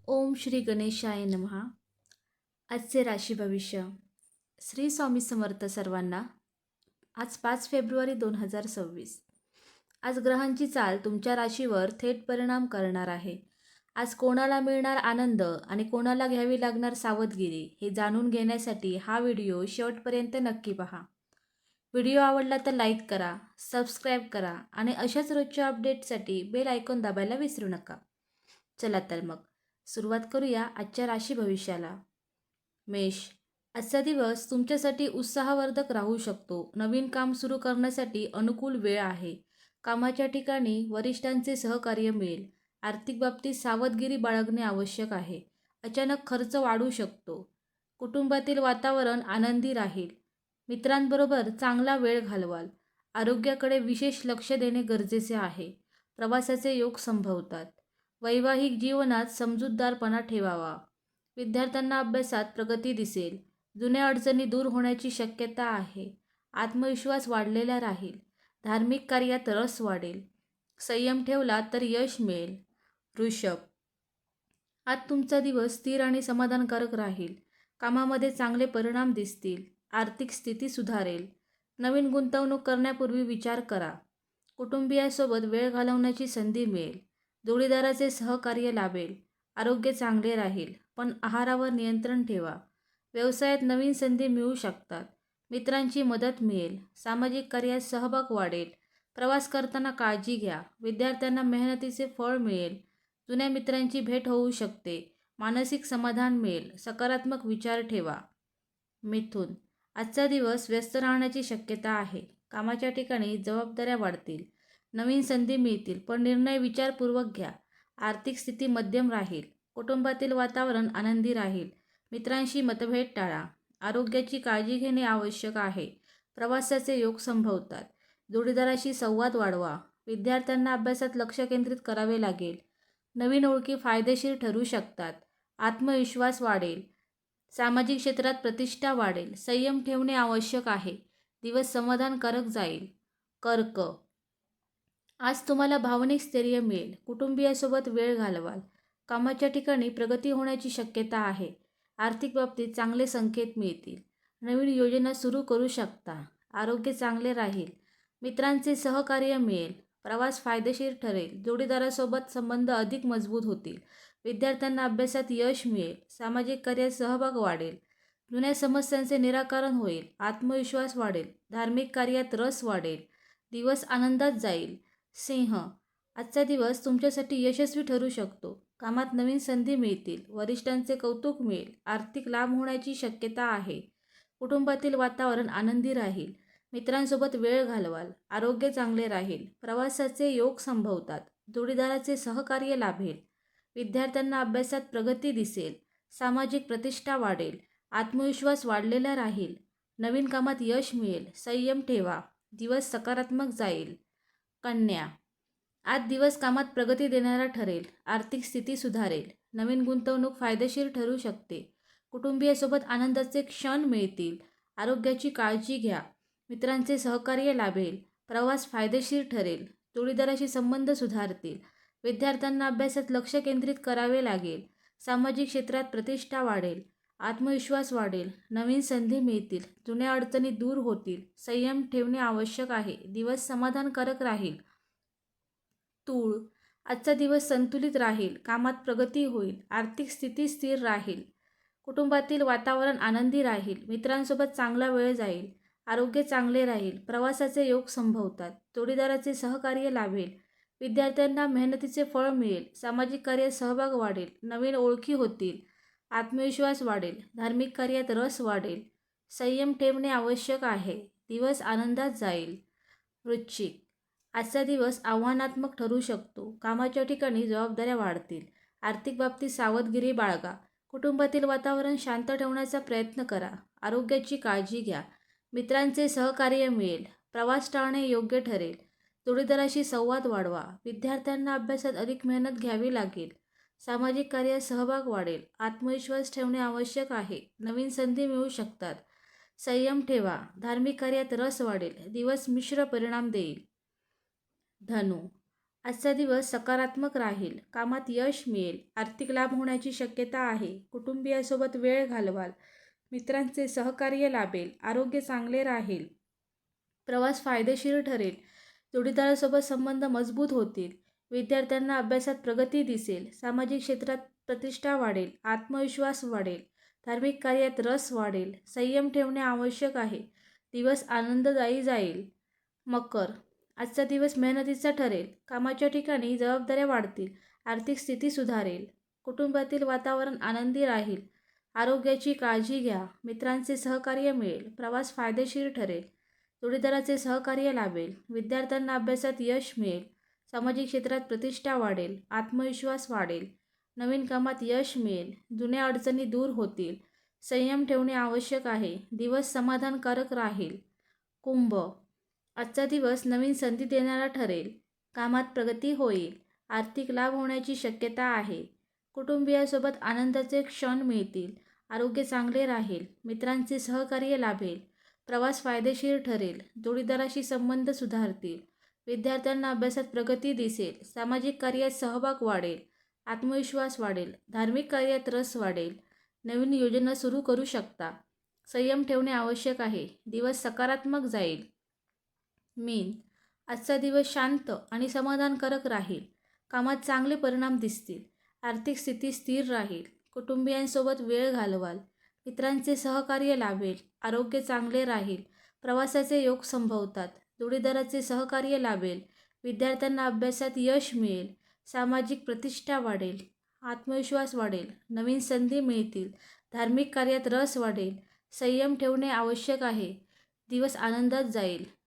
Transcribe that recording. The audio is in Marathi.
ओम श्री गणेशाय नमः. आजचे राशी भविष्य. श्री स्वामी समर्थ सर्वांना. आज 5 फेब्रुवारी 2026. आज ग्रहांची चाल तुमच्या राशीवर थेट परिणाम करणार आहे. आज कोणाला मिळणार आनंद आणि कोणाला घ्यावी लागणार सावधगिरी हे जाणून घेण्यासाठी हा व्हिडिओ शेवटपर्यंत नक्की पहा. व्हिडिओ आवडला तर लाईक करा, सबस्क्राईब करा आणि अशाच रोजच्या अपडेटसाठी बेल आयकॉन दाबायला विसरू नका. चला तर मग सुरुवात करूया आजच्या राशी भविष्याला. मेष. आजचा दिवस तुमच्यासाठी उत्साहवर्धक राहू शकतो. नवीन काम सुरू करण्यासाठी अनुकूल वेळ आहे. कामाच्या ठिकाणी वरिष्ठांचे सहकार्य मिळेल. आर्थिक बाबतीत सावधगिरी बाळगणे आवश्यक आहे. अचानक खर्च वाढू शकतो. कुटुंबातील वातावरण आनंदी राहील. मित्रांबरोबर चांगला वेळ घालवाल. आरोग्याकडे विशेष लक्ष देणे गरजेचे आहे. प्रवासाचे योग संभवतात. वैवाहिक जीवनात समजूतदारपणा ठेवावा. विद्यार्थ्यांना अभ्यासात प्रगती दिसेल. जुन्या अडचणी दूर होण्याची शक्यता आहे. आत्मविश्वास वाढलेला राहील. धार्मिक कार्यात रस वाढेल. संयम ठेवला तर यश मिळेल. वृषभ. आज तुमचा दिवस स्थिर आणि समाधानकारक राहील. कामामध्ये चांगले परिणाम दिसतील. आर्थिक स्थिती सुधारेल. नवीन गुंतवणूक करण्यापूर्वी विचार करा. कुटुंबियासोबत वेळ घालवण्याची संधी मिळेल. जोडीदाराचे सहकार्य लाभेल. आरोग्य चांगले राहील, पण आहारावर नियंत्रण ठेवा. व्यवसायात नवीन संधी मिळू शकतात. मित्रांची मदत मिळेल. सामाजिक कार्यात सहभाग वाढेल. प्रवास करताना काळजी घ्या. विद्यार्थ्यांना मेहनतीचे फळ मिळेल. जुन्या मित्रांची भेट होऊ शकते. मानसिक समाधान मिळेल. सकारात्मक विचार ठेवा. मिथुन. आजचा दिवस व्यस्त राहण्याची शक्यता आहे. कामाच्या ठिकाणी जबाबदाऱ्या वाढतील. नवीन संधी मिळतील, पण निर्णय विचारपूर्वक घ्या. आर्थिक स्थिती मध्यम राहील. कुटुंबातील वातावरण आनंदी राहील. मित्रांशी मतभेद टाळा. आरोग्याची काळजी घेणे आवश्यक आहे. प्रवासाचे योग संभवतात. जोडीदाराशी संवाद वाढवा. विद्यार्थ्यांना अभ्यासात लक्ष केंद्रित करावे लागेल. नवीन ओळखी फायदेशीर ठरू शकतात. आत्मविश्वास वाढेल. सामाजिक क्षेत्रात प्रतिष्ठा वाढेल. संयम ठेवणे आवश्यक आहे. दिवस समाधानकारक जाईल. कर्क. आज तुम्हाला भावनिक स्थैर्य मिळेल. कुटुंबियासोबत वेळ घालवाल. कामाच्या ठिकाणी प्रगती होण्याची शक्यता आहे. आर्थिक बाबतीत चांगले संकेत मिळतील. नवीन योजना सुरू करू शकता. आरोग्य चांगले राहील. मित्रांचे सहकार्य मिळेल. प्रवास फायदेशीर ठरेल. जोडीदारासोबत संबंध अधिक मजबूत होतील. विद्यार्थ्यांना अभ्यासात यश मिळेल. सामाजिक कार्यात सहभाग वाढेल. जुन्या समस्यांचे निराकरण होईल. आत्मविश्वास वाढेल. धार्मिक कार्यात रस वाढेल. दिवस आनंदात जाईल. सिंह. आजचा दिवस तुमच्यासाठी यशस्वी ठरू शकतो. कामात नवीन संधी मिळतील. वरिष्ठांचे कौतुक मिळेल. आर्थिक लाभ होण्याची शक्यता आहे. कुटुंबातील वातावरण आनंदी राहील. मित्रांसोबत वेळ घालवाल. आरोग्य चांगले राहील. प्रवासाचे योग संभवतात. जोडीदाराचे सहकार्य लाभेल. विद्यार्थ्यांना अभ्यासात प्रगती दिसेल. सामाजिक प्रतिष्ठा वाढेल. आत्मविश्वास वाढलेला राहील. नवीन कामात यश मिळेल. संयम ठेवा. दिवस सकारात्मक जाईल. कन्या. आज दिवस कामात प्रगती देणारा ठरेल. आर्थिक स्थिती सुधारेल. नवीन गुंतवणूक फायदेशीर ठरू शकते. कुटुंबियासोबत आनंदाचे क्षण मिळतील. आरोग्याची काळजी घ्या. मित्रांचे सहकार्य लाभेल. प्रवास फायदेशीर ठरेल. जोडीदाराशी संबंध सुधारतील. विद्यार्थ्यांना अभ्यासात लक्ष केंद्रित करावे लागेल. सामाजिक क्षेत्रात प्रतिष्ठा वाढेल. आत्मविश्वास वाढेल. नवीन संधी मिळतील. जुन्या अडचणी दूर होतील. संयम ठेवणे आवश्यक आहे. दिवस समाधानकारक राहील. तूळ. आजचा दिवस संतुलित राहील. कामात प्रगती होईल. आर्थिक स्थिती स्थिर राहील. कुटुंबातील वातावरण आनंदी राहील. मित्रांसोबत चांगला वेळ जाईल. आरोग्य चांगले राहील. प्रवासाचे योग संभवतात. जोडीदाराचे सहकार्य लाभेल. विद्यार्थ्यांना मेहनतीचे फळ मिळेल. सामाजिक कार्यात सहभाग वाढेल. नवीन ओळखी होतील. आत्मविश्वास वाढेल. धार्मिक कार्यात रस वाढेल. संयम ठेवणे आवश्यक आहे. दिवस आनंदात जाईल. वृश्चिक. आजचा दिवस आव्हानात्मक ठरू शकतो. कामाच्या ठिकाणी जबाबदाऱ्या वाढतील. आर्थिक बाबतीत सावधगिरी बाळगा. कुटुंबातील वातावरण शांत ठेवण्याचा प्रयत्न करा. आरोग्याची काळजी घ्या. मित्रांचे सहकार्य मिळेल. प्रवास टाळणे योग्य ठरेल. जोडीदाराशी संवाद वाढवा. विद्यार्थ्यांना अभ्यासात अधिक मेहनत घ्यावी लागेल. सामाजिक कार्यात सहभाग वाढेल. आत्मविश्वास ठेवणे आवश्यक आहे. नवीन संधी मिळू शकतात. संयम ठेवा. धार्मिक कार्यात रस वाढेल. दिवस मिश्र परिणाम देईल. धनु. आजचा दिवस सकारात्मक राहील. कामात यश मिळेल. आर्थिक लाभ होण्याची शक्यता आहे. कुटुंबियासोबत वेळ घालवाल. मित्रांचे सहकार्य लाभेल. आरोग्य चांगले राहील. प्रवास फायदेशीर ठरेल. जोडीदारासोबत संबंध मजबूत होतील. विद्यार्थ्यांना अभ्यासात प्रगती दिसेल. सामाजिक क्षेत्रात प्रतिष्ठा वाढेल. आत्मविश्वास वाढेल. धार्मिक कार्यात रस वाढेल. संयम ठेवणे आवश्यक आहे. दिवस आनंददायी जाईल. मकर, आजचा दिवस मेहनतीचा ठरेल. कामाच्या ठिकाणी जबाबदाऱ्या वाढतील. आर्थिक स्थिती सुधारेल. कुटुंबातील वातावरण आनंदी राहील. आरोग्याची काळजी घ्या. मित्रांचे सहकार्य मिळेल. प्रवास फायदेशीर ठरेल. जोडीदाराचे सहकार्य लाभेल. विद्यार्थ्यांना अभ्यासात यश मिळेल. सामाजिक क्षेत्रात प्रतिष्ठा वाढेल. आत्मविश्वास वाढेल. नवीन कामात यश मिळेल. जुन्या अडचणी दूर होतील. संयम ठेवणे आवश्यक आहे. दिवस समाधानकारक राहील. कुंभ, आजचा दिवस नवीन संधी देणारा ठरेल. कामात प्रगती होईल. आर्थिक लाभ होण्याची शक्यता आहे. कुटुंबियासोबत आनंदाचे क्षण मिळतील. आरोग्य चांगले राहील. मित्रांचे सहकार्य लाभेल. प्रवास फायदेशीर ठरेल. जोडीदाराशी संबंध सुधारतील. विद्यार्थ्यांना अभ्यासात प्रगती दिसेल. सामाजिक कार्यात सहभाग वाढेल. आत्मविश्वास वाढेल. धार्मिक कार्यात रस वाढेल. नवीन योजना सुरू करू शकता. संयम ठेवणे आवश्यक आहे. दिवस सकारात्मक जाईल. मीन, आजचा दिवस शांत आणि समाधानकारक राहील. कामात चांगले परिणाम दिसतील. आर्थिक स्थिती स्थिर राहील. कुटुंबियांसोबत वेळ घालवाल. मित्रांचे सहकार्य लाभेल. आरोग्य चांगले राहील. प्रवासाचे योग संभवतात. जोडीदाराचे सहकार्य लाभेल. विद्यार्थ्यांना अभ्यासात यश मिळेल. सामाजिक प्रतिष्ठा वाढेल. आत्मविश्वास वाढेल. नवीन संधी मिळतील. धार्मिक कार्यात रस वाढेल. संयम ठेवणे आवश्यक आहे. दिवस आनंदात जाईल.